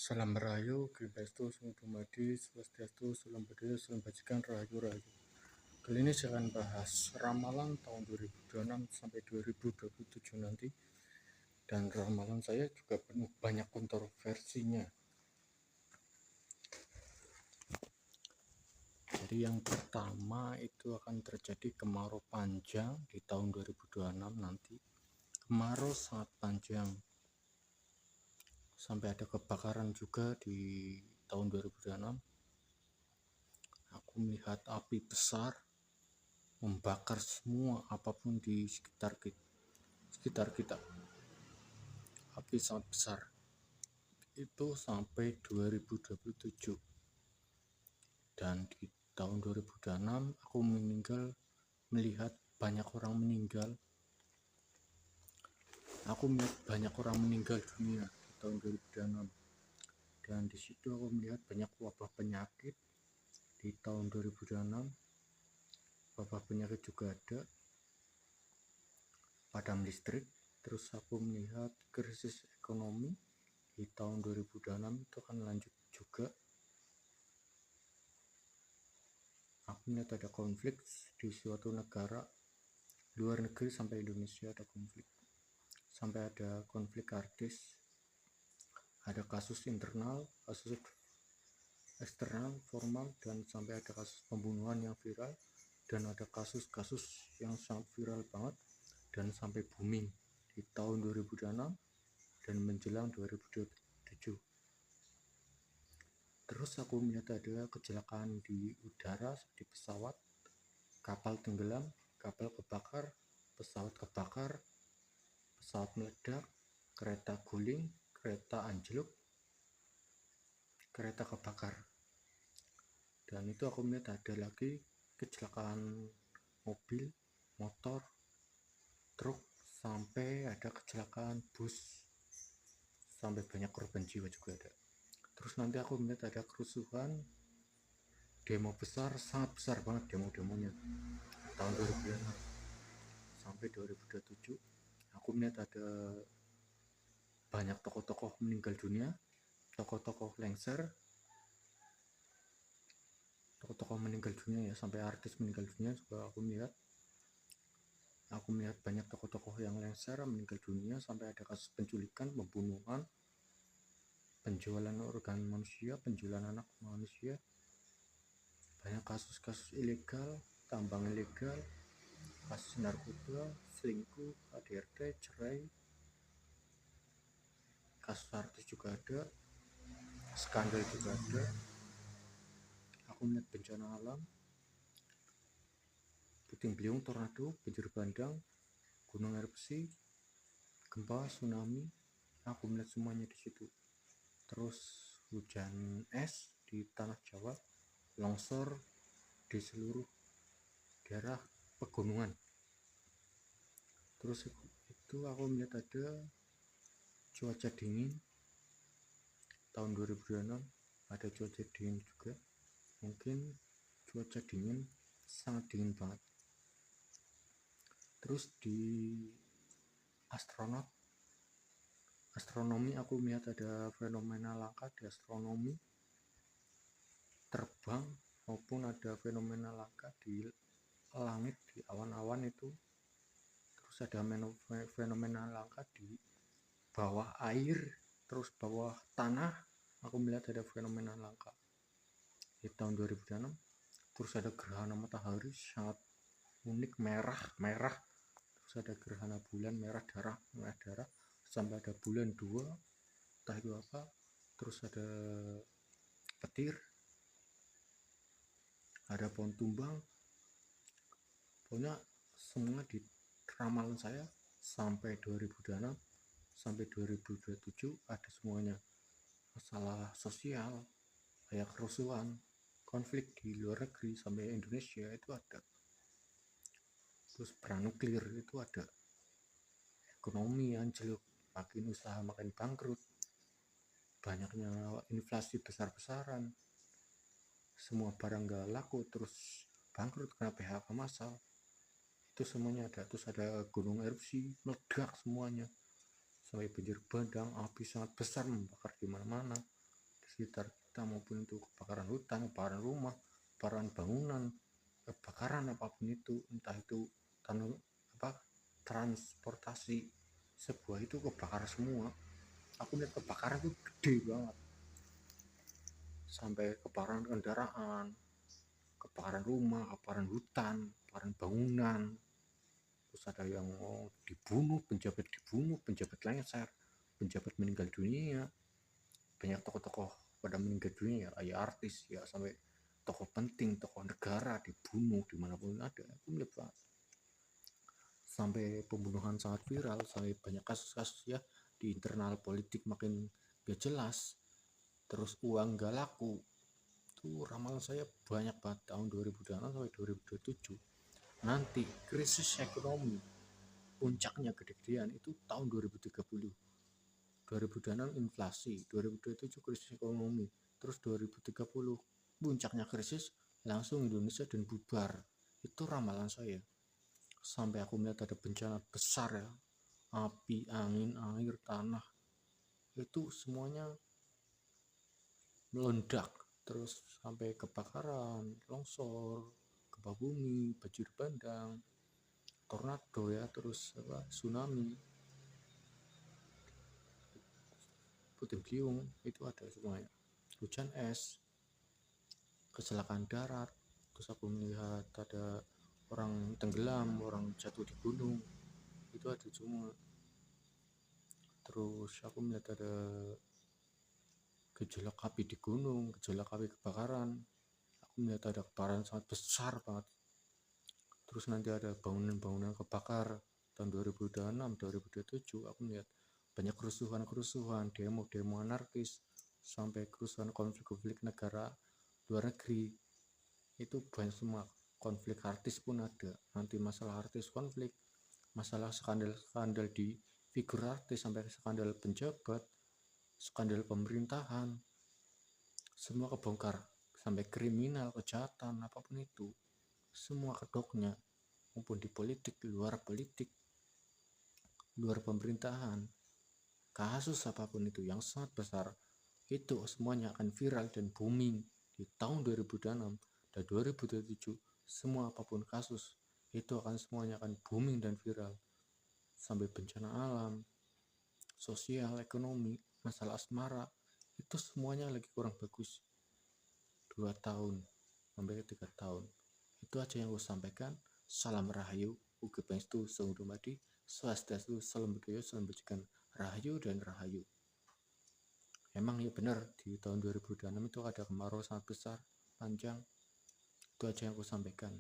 Salam Rahayu, Kribestu, Sung Dumadi, Swastiastu, Salam Budaya, Salam Bajikan, Rahayu Rahayu. Kali ini saya akan bahas ramalan tahun 2026 sampai 2027 nanti. Dan ramalan saya juga penuh banyak kontroversinya. Jadi yang pertama itu akan terjadi kemarau panjang di tahun 2026 nanti. Kemarau sangat panjang. Sampai ada kebakaran juga di tahun 2026. Aku melihat api besar membakar semua apapun di sekitar kita. Api sangat besar. Itu sampai 2027. Dan di tahun 2026 aku melihat banyak orang meninggal. Aku melihat banyak orang meninggal dunia di tahun 2026. Dan di situ aku melihat banyak wabah penyakit di tahun 2026. Wabah penyakit juga ada, padam listrik. Terus aku melihat krisis ekonomi di tahun 2026 itu akan lanjut juga. Aku melihat ada konflik di suatu negara luar negeri, sampai Indonesia ada konflik, sampai ada konflik artis, ada kasus internal, kasus eksternal, formal, dan sampai ada kasus pembunuhan yang viral, dan ada kasus-kasus yang sangat viral banget dan sampai booming di tahun 2026 dan menjelang 2027. Terus aku melihat ada kecelakaan di udara, di pesawat, kapal tenggelam, kapal kebakar, pesawat kebakar, pesawat meledak, kereta guling, kereta anjlok, kereta kebakar. Dan itu aku melihat ada lagi kecelakaan mobil, motor, truk, sampai ada kecelakaan bus, sampai banyak korban jiwa juga ada. Terus nanti aku melihat ada kerusuhan, demo besar, sangat besar banget demo-demonya tahun 2026 sampai 2027. Aku melihat ada banyak tokoh-tokoh meninggal dunia, tokoh-tokoh lengser, tokoh-tokoh meninggal dunia ya, sampai artis meninggal dunia juga aku melihat. Aku melihat banyak tokoh-tokoh yang lengser meninggal dunia, sampai ada kasus penculikan, pembunuhan, penjualan organ manusia, penjualan anak manusia, banyak kasus-kasus ilegal, tambang ilegal, kasus narkoba, selingkuh, KDRT, cerai, kasus artis juga ada, skandal juga ada. Aku melihat bencana alam, puting beliung, tornado, banjir bandang, gunung erupsi, gempa, tsunami. Aku melihat semuanya di situ. Terus hujan es di tanah Jawa, longsor di seluruh daerah pegunungan. Terus itu aku melihat ada cuaca dingin tahun 2026, ada cuaca dingin juga. Mungkin cuaca dingin, sangat dingin banget. Terus di astronomi aku melihat ada fenomena langka di astronomi, terbang, maupun ada fenomena langka di langit, di awan-awan itu. Terus ada fenomena langka di bawah air, terus bawah tanah. Aku melihat ada fenomena langka di tahun 2006. Terus ada gerhana matahari sangat unik, merah. Terus ada gerhana bulan merah darah, sampai ada bulan 2, entah itu apa. Terus ada petir, ada pohon tumbang. Pokoknya semua di ramalan saya sampai 2026 sampai 2027 ada semuanya. Masalah sosial kayak kerusuhan, konflik di luar negeri sampai Indonesia itu ada. Terus perang nuklir itu ada, ekonomi anjlok, makin usaha makin bangkrut, banyaknya inflasi besar-besaran, semua barang gak laku, terus bangkrut karena PHK massal. Itu semuanya ada. Terus ada gunung erupsi, meledak semuanya, sampai banjir bandang, api sangat besar membakar di mana-mana, sekitar kita, maupun itu kebakaran hutan, kebakaran rumah, kebakaran bangunan, kebakaran apapun itu, entah itu transportasi sebuah itu kebakar semua. Aku lihat kebakaran itu gede banget, sampai kebakaran kendaraan, kebakaran rumah, kebakaran hutan, kebakaran bangunan. Terus ada yang dibunuh, penjabat lengser, penjabat meninggal dunia, banyak tokoh-tokoh pada meninggal dunia ya artis ya, sampai tokoh penting, tokoh negara dibunuh dimanapun ada. Aku melihat banget, sampai pembunuhan sangat viral, sampai banyak kasus-kasus ya di internal politik makin gak jelas, terus uang gak laku. Itu ramalan saya banyak banget tahun 2026 sampai 2027 nanti krisis ekonomi puncaknya gede-gedean itu tahun 2030. 2026 inflasi, 2027 krisis ekonomi, terus 2030 puncaknya krisis, langsung Indonesia dan bubar. Itu ramalan saya. Sampai aku melihat ada bencana besar ya, api, angin, air, tanah, itu semuanya meledak, terus sampai kebakaran, longsor, gempa bumi, banjir bandang, tornado ya, terus tsunami, puting beliung, itu ada semuanya. Hujan es, kecelakaan darat, terus aku melihat ada orang tenggelam, orang jatuh di gunung, itu ada semua. Terus aku melihat ada gejolak api di gunung, gejolak api kebakaran, aku melihat ada kebakaran sangat besar banget. Terus nanti ada bangunan-bangunan kebakar tahun 2026, 2027. Aku melihat banyak kerusuhan-kerusuhan, demo-demo anarkis, sampai kerusuhan konflik-konflik negara luar negeri. Itu banyak semua. Konflik artis pun ada, nanti masalah artis konflik, masalah skandal-skandal di figur artis, sampai skandal penjabat, skandal pemerintahan, semua kebongkar, sampai kriminal, kejahatan apapun itu, semua kedoknya, maupun di politik, luar pemerintahan, kasus apapun itu yang sangat besar, itu semuanya akan viral dan booming di tahun 2026 dan 2027. Semua apapun kasus itu akan semuanya akan booming dan viral, sampai bencana alam, sosial, ekonomi, masalah asmara, itu semuanya lagi kurang bagus. 2 tahun sampai 3 tahun. Itu aja yang gue sampaikan. Salam rahayu, ugi pangestu saung dumadi, swastiastu, salam budaya, salam bajikan, rahayu dan rahayu. Emang ya benar, di tahun 2026 itu ada kemarau sangat besar, panjang. Itu aja yang gue sampaikan.